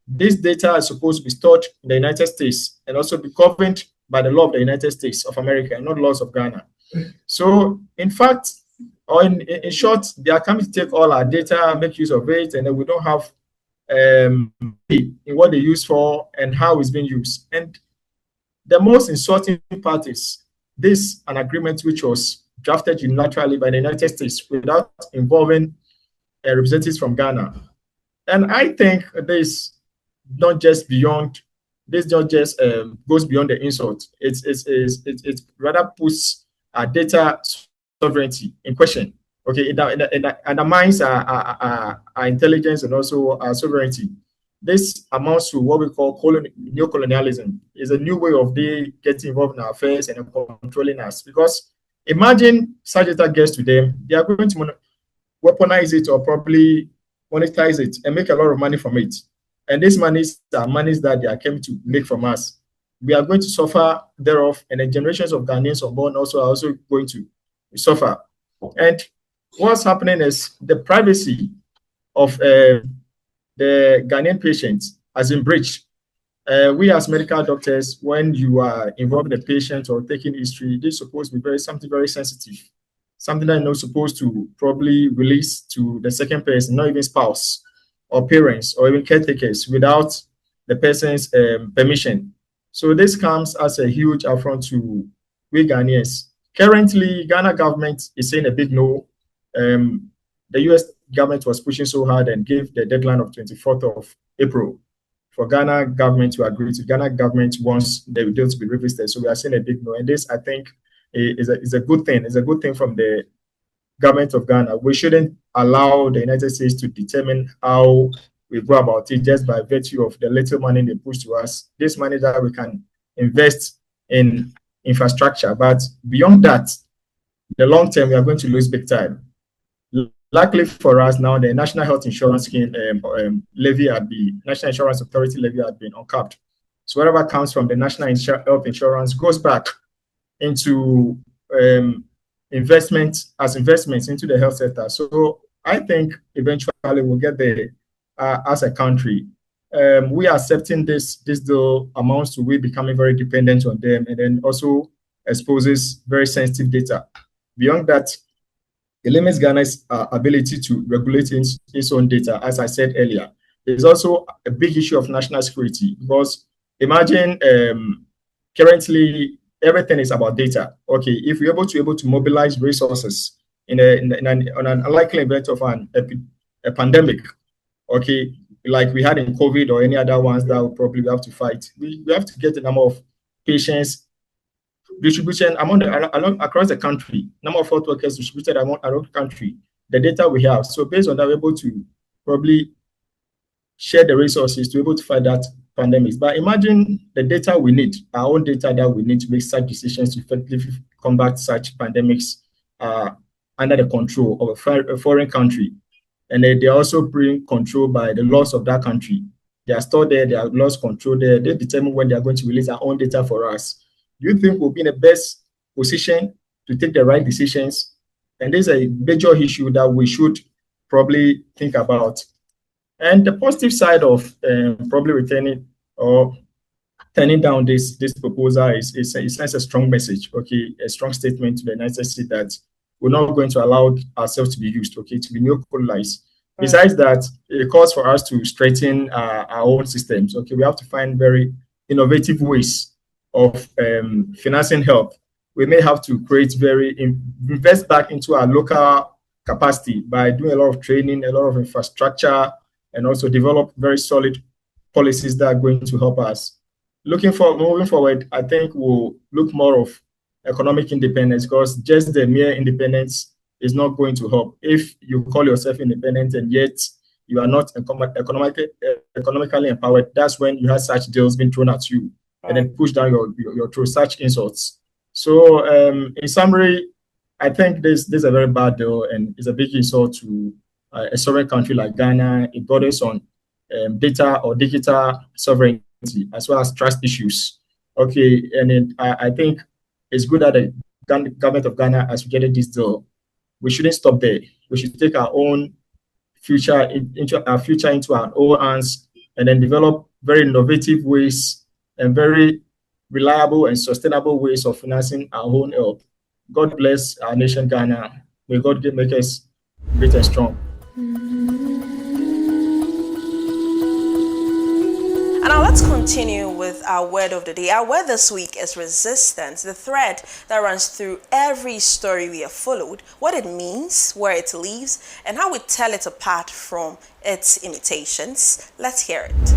This data is supposed to be stored in the United States and also be governed by the law of the United States of America and not laws of Ghana. So, in fact, or in short, they are coming to take all our data, make use of it, and then we don't have in what they use for and how it's being used. And the most insulting part is this, an agreement which was drafted unilaterally by the United States without involving representatives from Ghana. And I think this not just beyond, this not just goes beyond the insult. It rather puts our data sovereignty in question. Okay, it undermines our intelligence and also our sovereignty. This amounts to what we call neocolonialism. It's a new way of they getting involved in our affairs and controlling us. Because imagine such data gets to them, they are going to weaponize it or probably monetize it and make a lot of money from it. And these monies are monies that they are coming to make from us. We are going to suffer thereof, and the generations of Ghanaians unborn also are also going to suffer. And what's happening is the privacy of the Ghanaian patients has been breached. We as medical doctors, when you are involved in a patient or taking history, this is supposed to be something very sensitive, something that you're not supposed to probably release to the second person, not even spouse or parents or even caretakers, without the person's permission. So this comes as a huge affront to we Ghanaians. Currently, Ghana government is saying a big no. The US government was pushing so hard and gave the deadline of 24th of April for Ghana government to agree to. Ghana government wants the deal to be revisited. So we are seeing a big no. And this, I think, is a good thing. It's a good thing from the government of Ghana. We shouldn't allow the United States to determine how we go about it just by virtue of the little money they push to us. This money that we can invest in infrastructure. But beyond that, the long term, we are going to lose big time. Luckily for us now, the National Health Insurance Scheme levy at the National Insurance Authority levy had been uncapped. So whatever comes from the National Health Insurance goes back into investments into the health sector. So I think eventually we'll get there as a country. We are accepting this deal amounts to we becoming very dependent on them, and then also exposes very sensitive data. Beyond that, it limits Ghana's ability to regulate its own data, as I said earlier. There's also a big issue of national security, because imagine currently everything is about data. Okay, if we're able to mobilize resources on an unlikely event of a pandemic, okay, like we had in COVID or any other ones that we probably have to fight, we have to get the number of patients distribution across the country, number of health workers distributed around the country, the data we have. So based on that, we're able to probably share the resources to be able to fight that pandemic. But imagine the data we need, our own data that we need to make such decisions to effectively combat such pandemics under the control of a foreign country. And they also bring control by the laws of that country. They are stored there, they are lost control there. They determine when they are going to release our own data for us. Do you think we'll be in the best position to take the right decisions? And there's a major issue that we should probably think about. And the positive side of probably returning or turning down this proposal is a strong message, okay, a strong statement to the United States that we're not going to allow ourselves to be used, okay, to be neocolonized. Right. Besides that, it calls for us to strengthen our own systems, okay. We have to find very innovative ways of financing health. We may have to invest back into our local capacity by doing a lot of training, a lot of infrastructure, and also develop very solid policies that are going to help us. Moving forward, I think we'll look more of economic independence, because just the mere independence is not going to help. If you call yourself independent and yet you are not economically empowered, that's when you have such deals being thrown at you and then push down your through such insults. So in summary, I think this is a very bad deal, and it's a big insult to a sovereign country like Ghana. It borders on data or digital sovereignty as well as trust issues. Okay, and I think it's good that the government of Ghana has rejected this deal. We shouldn't stop there. We should take our own future into our own hands, and then develop very innovative ways and very reliable and sustainable ways of financing our own health. God bless our nation, Ghana. May God make us great and strong. And now let's continue with our word of the day. Our word this week is resistance, the thread that runs through every story we have followed, what it means, where it lives, and how we tell it apart from its imitations. Let's hear it.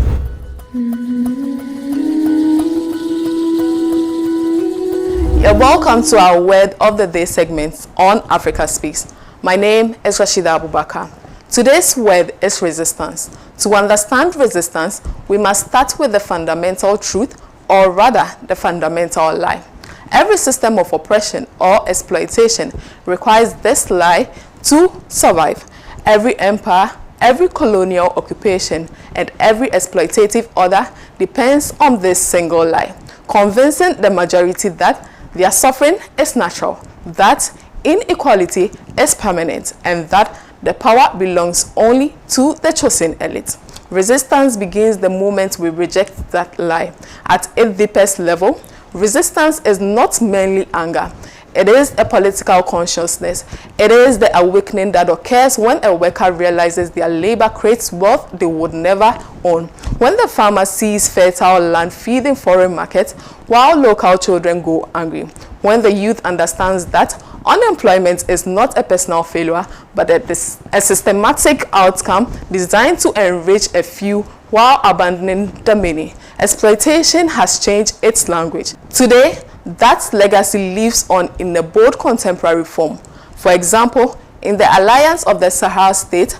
You're welcome to our Word of the Day segment on Africa Speaks. My name is Rashida Abubakar. Today's word is resistance. To understand resistance, we must start with the fundamental truth, or rather, the fundamental lie. Every system of oppression or exploitation requires this lie to survive. Every empire, every colonial occupation, and every exploitative order depends on this single lie, convincing the majority that their suffering is natural, that inequality is permanent, and that the power belongs only to the chosen elite. Resistance begins the moment we reject that lie. At its deepest level, resistance is not merely anger. It is a political consciousness. It is the awakening that occurs when a worker realizes their labor creates wealth they would never own. When the farmer sees fertile land feeding foreign markets while local children go hungry. When the youth understands that unemployment is not a personal failure, but a systematic outcome designed to enrich a few while abandoning the many. Exploitation has changed its language. Today, that legacy lives on in a bold contemporary form. For example, in the alliance of the Sahel state,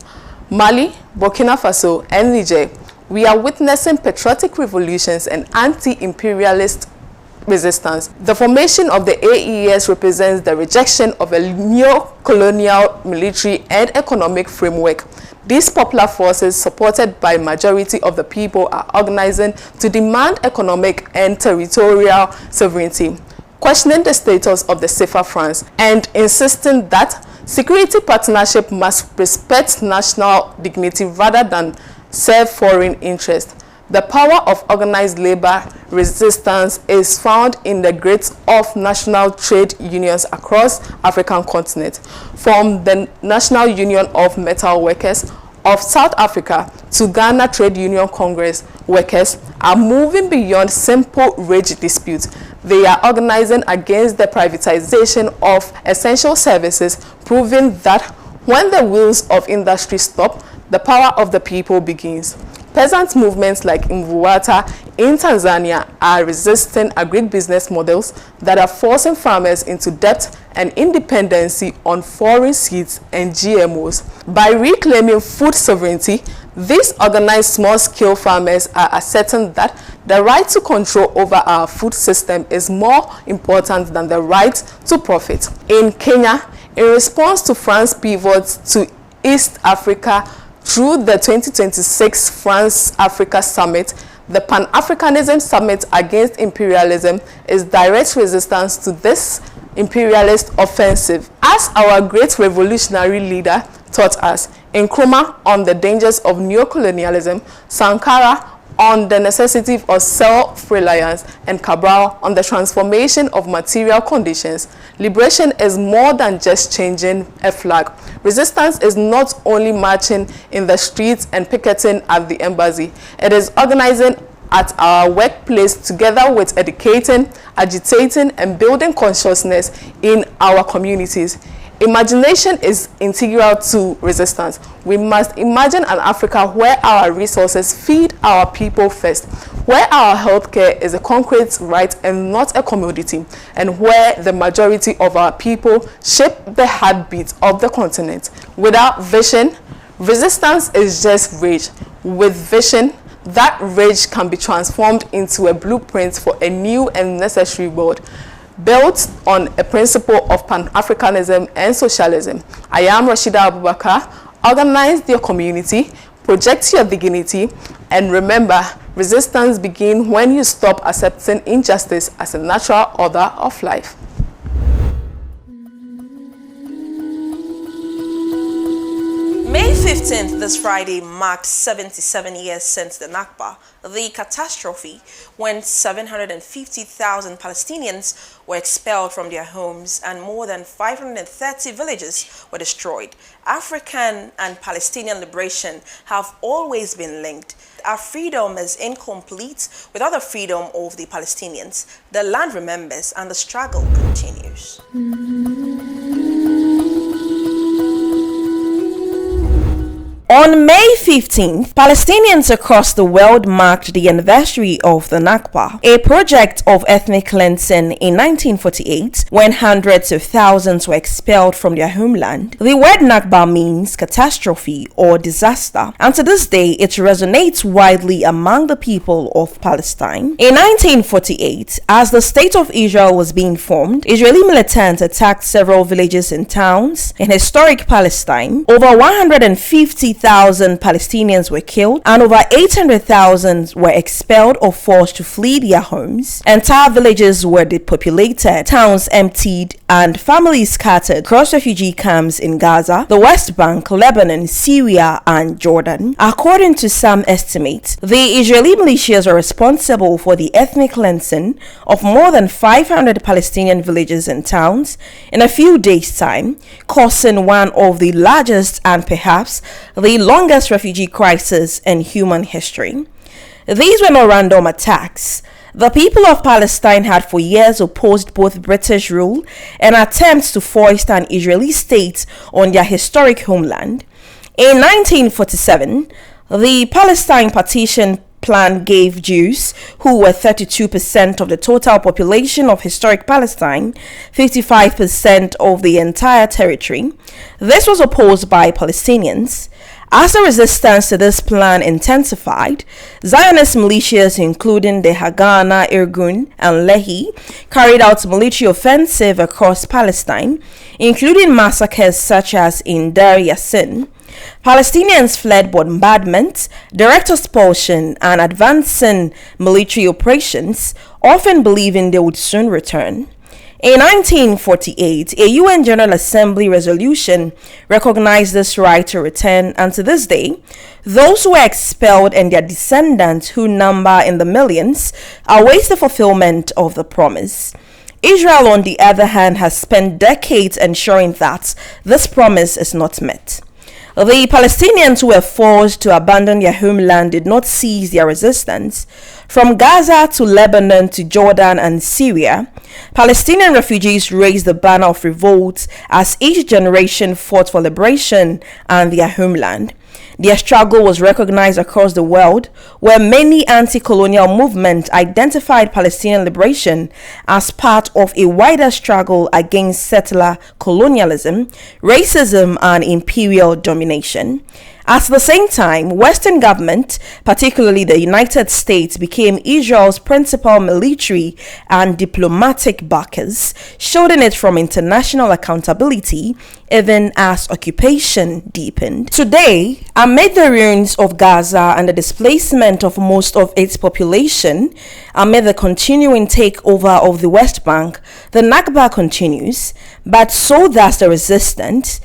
Mali, Burkina Faso, and Niger, we are witnessing patriotic revolutions and anti-imperialist resistance. The formation of the AES represents the rejection of a neo-colonial military and economic framework. These popular forces, supported by majority of the people, are organizing to demand economic and territorial sovereignty, questioning the status of the CFA francs, and insisting that security partnership must respect national dignity rather than serve foreign interests. The power of organized labor resistance is found in the growth of national trade unions across African continent, from the National Union of Metal Workers of South Africa to Ghana Trade Union Congress. Workers are moving beyond simple wage disputes. They are organizing against the privatization of essential services, proving that when the wheels of industry stop, the power of the people begins. Peasant movements like Mvuata in Tanzania are resisting agribusiness models that are forcing farmers into debt and independency on foreign seeds and GMOs. By reclaiming food sovereignty, these organized small-scale farmers are asserting that the right to control over our food system is more important than the right to profit. In Kenya, in response to France's pivot to East Africa through the 2026 France-Africa Summit, the Pan-Africanism Summit Against Imperialism is direct resistance to this imperialist offensive. As our great revolutionary leader taught us, Nkrumah on the dangers of neocolonialism, Sankara on the necessity of self-reliance, and Cabral on the transformation of material conditions. Liberation is more than just changing a flag. Resistance is not only marching in the streets and picketing at the embassy. It is organizing at our workplace together with educating, agitating, and building consciousness in our communities. Imagination is integral to resistance. We must imagine an Africa where our resources feed our people first, where our healthcare is a concrete right and not a commodity, and where the majority of our people shape the heartbeat of the continent. Without vision, resistance is just rage. With vision, that rage can be transformed into a blueprint for a new and necessary world, built on a principle of Pan-Africanism and socialism. I am Rashida Abubakar. Organize your community, project your dignity, and remember, resistance begins when you stop accepting injustice as a natural order of life. May 15th, this Friday, marked 77 years since the Nakba, the catastrophe when 750,000 Palestinians were expelled from their homes and more than 530 villages were destroyed. African and Palestinian liberation have always been linked. Our freedom is incomplete without the freedom of the Palestinians. The land remembers and the struggle continues. On May 15th, Palestinians across the world marked the anniversary of the Nakba, a project of ethnic cleansing in 1948 when hundreds of thousands were expelled from their homeland. The word Nakba means catastrophe or disaster, and to this day it resonates widely among the people of Palestine. In 1948, as the State of Israel was being formed, Israeli militants attacked several villages and towns in historic Palestine. Over 150 150,000 Palestinians were killed and over 800,000 were expelled or forced to flee their homes. Entire villages were depopulated, towns emptied, and families scattered across refugee camps in Gaza, the West Bank, Lebanon, Syria, and Jordan. According to some estimates, the Israeli militias are responsible for the ethnic cleansing of more than 500 Palestinian villages and towns in a few days' time, causing one of the largest and perhaps the longest refugee crisis in human history. These were not random attacks. The people of Palestine had for years opposed both British rule and attempts to foist an Israeli state on their historic homeland. In 1947, the Palestine Partition Plan gave Jews, who were 32% of the total population of historic Palestine, 55% of the entire territory. This was opposed by Palestinians. As the resistance to this plan intensified, Zionist militias including the Haganah, Irgun, and Lehi carried out military offensive across Palestine, including massacres such as in Deir Yassin. Palestinians fled bombardment, direct expulsion, and advancing military operations, often believing they would soon return. In 1948, a UN General Assembly resolution recognized this right to return, and to this day, those who were expelled and their descendants, who number in the millions, await the fulfillment of the promise. Israel, on the other hand, has spent decades ensuring that this promise is not met. The Palestinians who were forced to abandon their homeland did not cease their resistance. From Gaza to Lebanon to Jordan and Syria, Palestinian refugees raised the banner of revolt as each generation fought for liberation and their homeland. Their struggle was recognized across the world, where many anti-colonial movements identified Palestinian liberation as part of a wider struggle against settler colonialism, racism, and imperial domination. At the same time, Western government, particularly the United States, became Israel's principal military and diplomatic backers, shielding it from international accountability even as occupation deepened. Today, amid the ruins of Gaza and the displacement of most of its population, amid the continuing takeover of the West Bank, the Nakba continues, but so does the resistance.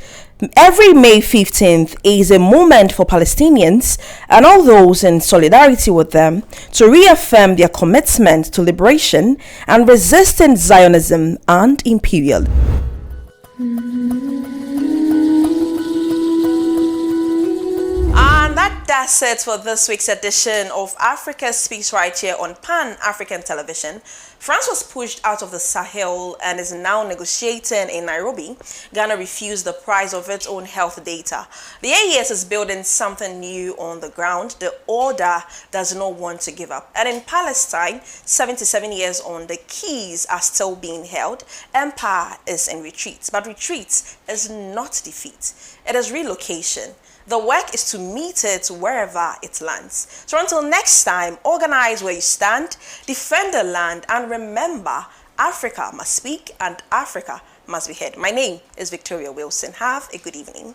Every May 15th is a moment for Palestinians and all those in solidarity with them to reaffirm their commitment to liberation and resisting Zionism and imperialism. And that does it for this week's edition of Africa Speaks right here on Pan-African Television. France was pushed out of the Sahel and is now negotiating in Nairobi. Ghana refused the price of its own health data. The AES is building something new on the ground. The order does not want to give up. And in Palestine, 77 years on, the keys are still being held. Empire is in retreat, but retreat is not defeat. It is relocation. The work is to meet it wherever it lands. So until next time, organize where you stand, defend the land, and remember, Africa must speak and Africa must be heard. My name is Victoria Wilson. Have a good evening.